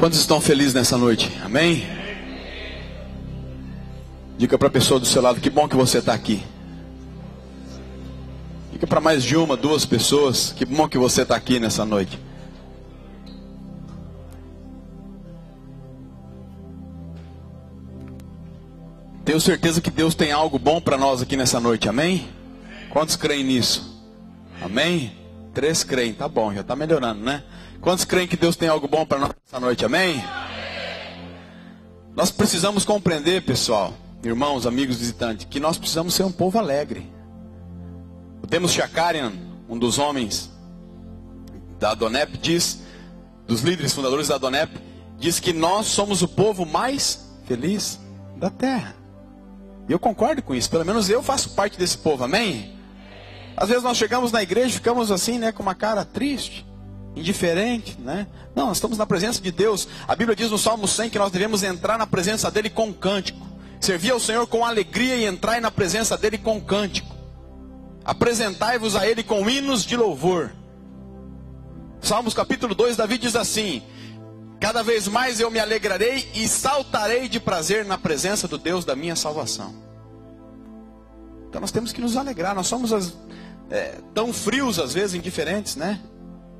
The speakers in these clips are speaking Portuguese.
Quantos estão felizes nessa noite? Amém? Diga para a pessoa do seu lado, que bom que você está aqui. Diga para mais de uma, duas pessoas, que bom que você está aqui nessa noite. Tenho certeza que Deus tem algo bom para nós aqui nessa noite, amém? Quantos creem nisso? Amém? 3 creem, tá bom, já está melhorando, né? Quantos creem que Deus tem algo bom para nós nessa noite, amém? Nós precisamos compreender, pessoal, irmãos, amigos, visitantes, que nós precisamos ser um povo alegre. O Demos Shakarian, um dos homens da Adonep, diz, dos líderes fundadores da Adonep, diz que nós somos o povo mais feliz da terra. E eu concordo com isso, pelo menos eu faço parte desse povo, amém? Às vezes nós chegamos na igreja e ficamos assim, né, com uma cara triste, indiferente, né? Não, nós estamos na presença de Deus. A Bíblia diz no Salmo 100 que nós devemos entrar na presença dele com cântico. Servir ao Senhor com alegria e entrar na presença dele com cântico. Apresentai-vos a ele com hinos de louvor. Salmos capítulo 2, Davi diz assim: cada vez mais eu me alegrarei e saltarei de prazer na presença do Deus da minha salvação. Então nós temos que nos alegrar. Nós somos tão frios às vezes, indiferentes, né?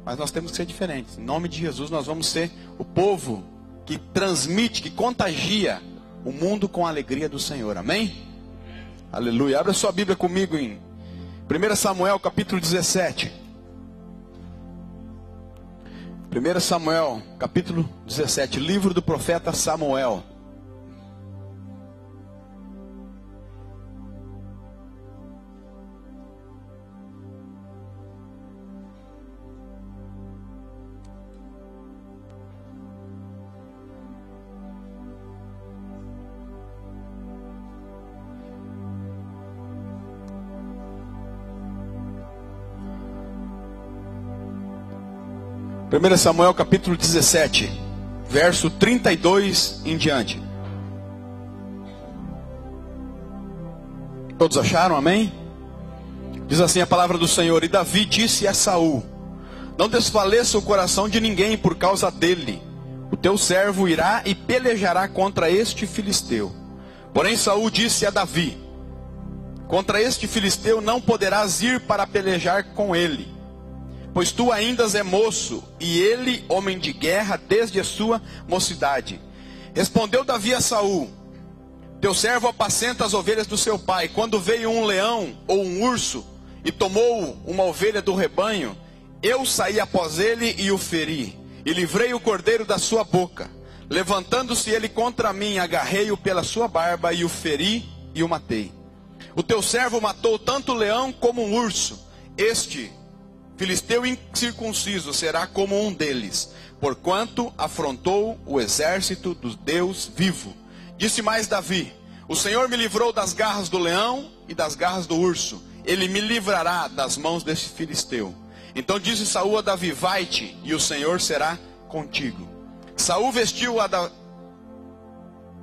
Mas nós temos que ser diferentes. Em nome de Jesus nós vamos ser o povo que transmite, que contagia o mundo com a alegria do Senhor, amém? Aleluia. Abra sua Bíblia comigo em 1 Samuel capítulo 17. 1 Samuel capítulo 17, livro do profeta Samuel. Primeiro Samuel capítulo 17, verso 32 em diante. Todos acharam, amém? Diz assim a palavra do Senhor: e Davi disse a Saul: não desfaleça o coração de ninguém por causa dele. O teu servo irá e pelejará contra este filisteu. Porém Saul disse a Davi: contra este filisteu não poderás ir para pelejar com ele, pois tu ainda és moço, e ele homem de guerra desde a sua mocidade. Respondeu Davi a Saul: teu servo apacenta as ovelhas do seu pai. Quando veio um leão ou um urso e tomou uma ovelha do rebanho, eu saí após ele e o feri, e livrei o cordeiro da sua boca. Levantando-se ele contra mim, agarrei-o pela sua barba e o feri e o matei. O teu servo matou tanto o leão como um urso. Este filisteu incircunciso será como um deles, porquanto afrontou o exército do Deus vivo. Disse mais Davi: o Senhor me livrou das garras do leão e das garras do urso. Ele me livrará das mãos desse filisteu. Então disse Saul a Davi: vai-te, e o Senhor será contigo. Saul vestiu a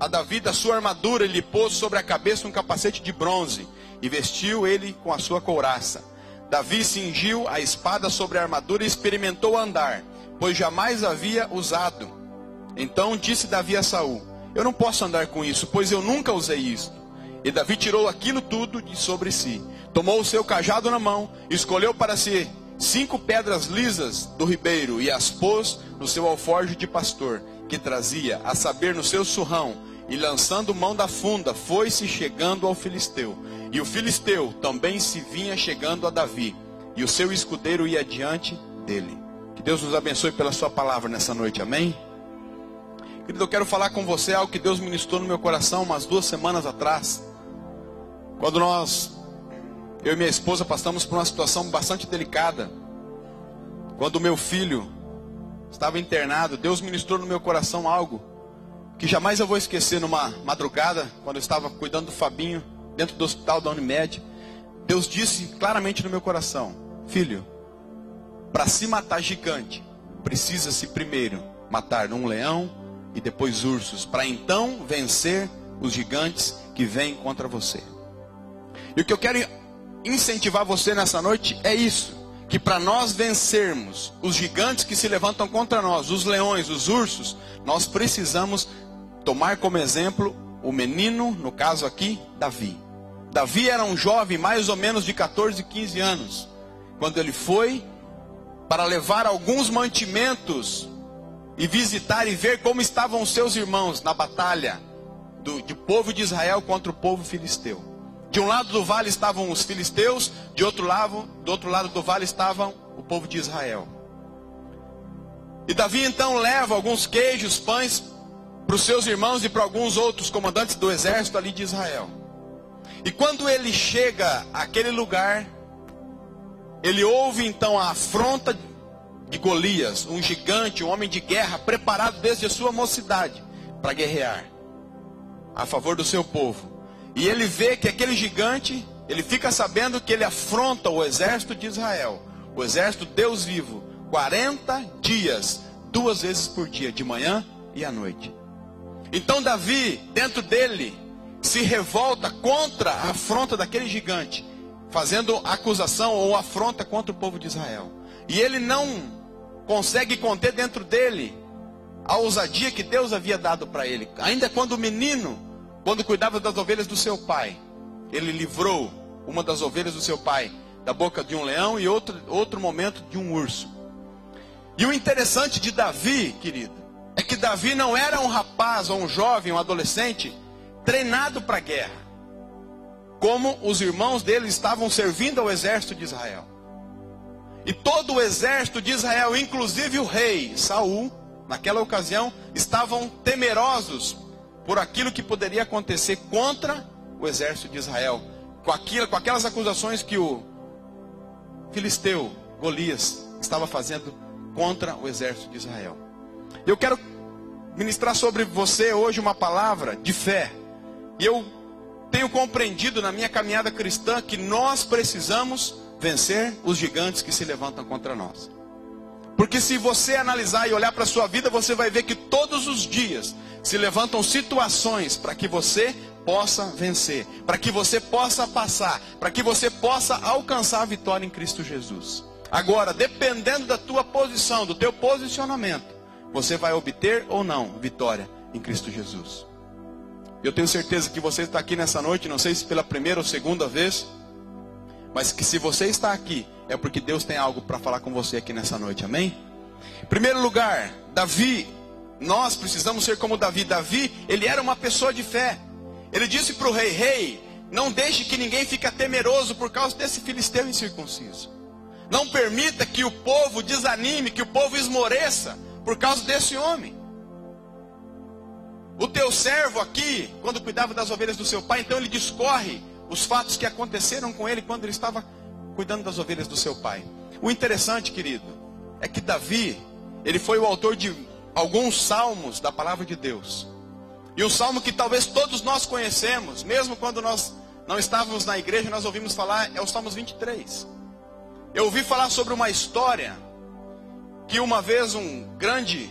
Davi da sua armadura e lhe pôs sobre a cabeça um capacete de bronze, e vestiu ele com a sua couraça. Davi cingiu a espada sobre a armadura e experimentou andar, pois jamais havia usado. Então disse Davi a Saul: eu não posso andar com isso, pois eu nunca usei isto. E Davi tirou aquilo tudo de sobre si, tomou o seu cajado na mão, escolheu para si 5 pedras lisas do ribeiro e as pôs no seu alforje de pastor, que trazia, a saber, no seu surrão, e lançando mão da funda, foi-se chegando ao filisteu. E o filisteu também se vinha chegando a Davi, e o seu escudeiro ia diante dele. Que Deus nos abençoe pela sua palavra nessa noite, amém? Querido, eu quero falar com você algo que Deus ministrou no meu coração umas 2 semanas atrás. Quando eu e minha esposa passamos por uma situação bastante delicada. Quando o meu filho estava internado, Deus ministrou no meu coração algo que jamais eu vou esquecer. Numa madrugada, quando eu estava cuidando do Fabinho, dentro do hospital da Unimed, Deus disse claramente no meu coração: filho, para se matar gigante, precisa-se primeiro matar um leão e depois ursos, para então vencer os gigantes que vêm contra você. E o que eu quero incentivar você nessa noite é isso: que para nós vencermos os gigantes que se levantam contra nós, os leões, os ursos, nós precisamos tomar como exemplo o menino, no caso aqui, Davi. Davi era um jovem mais ou menos de 14, 15 anos, quando ele foi para levar alguns mantimentos e visitar e ver como estavam os seus irmãos na batalha do povo de Israel contra o povo filisteu. De um lado do vale estavam os filisteus, do outro lado do vale estavam o povo de Israel. E Davi então leva alguns queijos, pães para os seus irmãos e para alguns outros comandantes do exército ali de Israel. E quando ele chega àquele lugar, ele ouve então a afronta de Golias, um gigante, um homem de guerra, preparado desde a sua mocidade para guerrear a favor do seu povo. E ele vê que aquele gigante, ele fica sabendo que ele afronta o exército de Israel, o exército Deus vivo, 40 dias, 2 vezes por dia, de manhã e à noite. Então Davi, dentro dele, se revolta contra a afronta daquele gigante, fazendo acusação ou afronta contra o povo de Israel. E ele não consegue conter dentro dele a ousadia que Deus havia dado para ele. Ainda quando menino, quando cuidava das ovelhas do seu pai, ele livrou uma das ovelhas do seu pai da boca de um leão e outro momento de um urso. E o interessante de Davi, querido, é que Davi não era um rapaz ou um jovem, um adolescente treinado para a guerra, como os irmãos dele estavam servindo ao exército de Israel. E todo o exército de Israel, inclusive o rei Saul, naquela ocasião, estavam temerosos por aquilo que poderia acontecer contra o exército de Israel, com aquelas acusações que o filisteu Golias estava fazendo contra o exército de Israel. Eu quero ministrar sobre você hoje uma palavra de fé. E eu tenho compreendido na minha caminhada cristã que nós precisamos vencer os gigantes que se levantam contra nós. Porque se você analisar e olhar para a sua vida, você vai ver que todos os dias se levantam situações para que você possa vencer, para que você possa passar, para que você possa alcançar a vitória em Cristo Jesus. Agora, dependendo da tua posição, do teu posicionamento, você vai obter ou não vitória em Cristo Jesus. Eu tenho certeza que você está aqui nessa noite, não sei se pela primeira ou segunda vez, mas que se você está aqui, é porque Deus tem algo para falar com você aqui nessa noite, amém? Em primeiro lugar, Davi, nós precisamos ser como Davi. Davi, ele era uma pessoa de fé. Ele disse para o rei: rei, não deixe que ninguém fique temeroso por causa desse filisteu incircunciso. Não permita que o povo desanime, que o povo esmoreça por causa desse homem. O teu servo aqui, quando cuidava das ovelhas do seu pai, então ele discorre os fatos que aconteceram com ele quando ele estava cuidando das ovelhas do seu pai. O interessante, querido, é que Davi, ele foi o autor de alguns salmos da palavra de Deus. E um salmo que talvez todos nós conhecemos, mesmo quando nós não estávamos na igreja, nós ouvimos falar, é o Salmos 23. Eu ouvi falar sobre uma história que uma vez um grande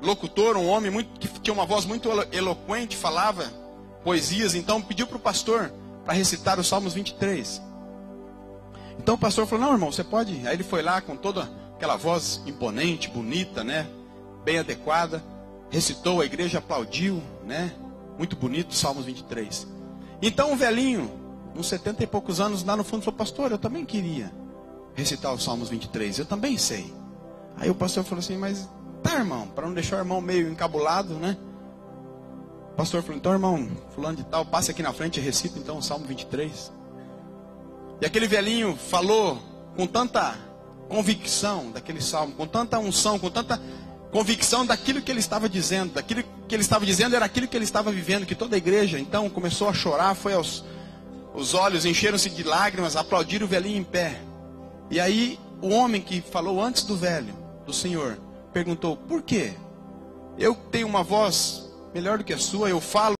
locutor, um homem que tinha uma voz muito eloquente, falava poesias, então pediu para o pastor para recitar os Salmos 23. Então o pastor falou: não, irmão, você pode. Aí ele foi lá com toda aquela voz imponente, bonita, né, bem adequada, recitou, a igreja aplaudiu, né, muito bonito, Salmos 23. Então um velhinho, uns 70 e poucos anos, lá no fundo falou: pastor, eu também queria recitar os Salmos 23, eu também sei. Aí o pastor falou assim: mas tá, irmão, para não deixar o irmão meio encabulado, né? O pastor falou: então, irmão, fulano de tal, passe aqui na frente e recita então o Salmo 23. E aquele velhinho falou com tanta convicção daquele salmo, com tanta unção, com tanta convicção daquilo que ele estava dizendo. Daquilo que ele estava dizendo era aquilo que ele estava vivendo, que toda a igreja então começou a chorar, os olhos encheram-se de lágrimas, aplaudiram o velhinho em pé. E aí o homem que falou antes do velho, do Senhor, perguntou: por quê? Eu tenho uma voz melhor do que a sua, eu falo